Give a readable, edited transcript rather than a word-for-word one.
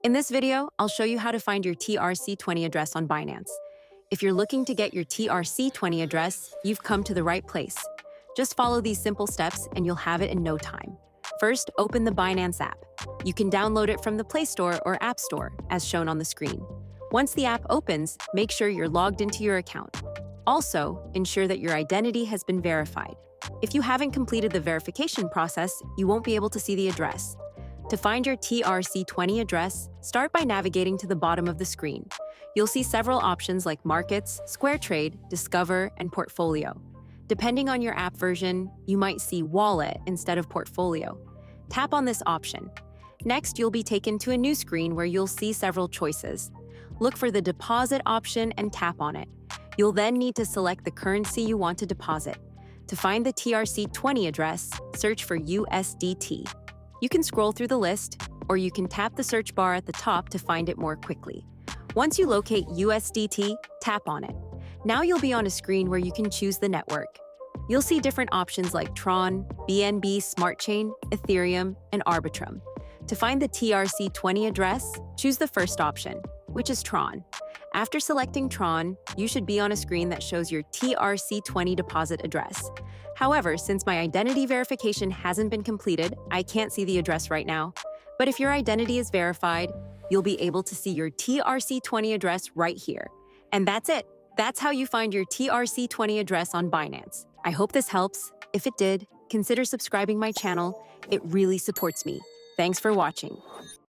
In this video, I'll show you how to find your TRC20 address on Binance. If you're looking to get your TRC20 address, you've come to the right place. Just follow these simple steps and you'll have it in no time. First, open the Binance app. You can download it from the Play Store or App Store, as shown on the screen. Once the app opens, make sure you're logged into your account. Also, ensure that your identity has been verified. If you haven't completed the verification process, you won't be able to see the address. To find your TRC20 address, start by navigating to the bottom of the screen. You'll see several options like Markets, Square Trade, Discover, and Portfolio. Depending on your app version, you might see Wallet instead of Portfolio. Tap on this option. Next, you'll be taken to a new screen where you'll see several choices. Look for the Deposit option and tap on it. You'll then need to select the currency you want to deposit. To find the TRC20 address, search for USDT. You can scroll through the list, or you can tap the search bar at the top to find it more quickly. Once you locate USDT, tap on it. Now you'll be on a screen where you can choose the network. You'll see different options like Tron, BNB Smart Chain, Ethereum, and Arbitrum. To find the TRC20 address, choose the first option, which is Tron. After selecting Tron, you should be on a screen that shows your TRC20 deposit address. However, since my identity verification hasn't been completed, I can't see the address right now. But if your identity is verified, you'll be able to see your TRC20 address right here. And that's it. That's how you find your TRC20 address on Binance. I hope this helps. If it did, consider subscribing my channel. It really supports me. Thanks for watching.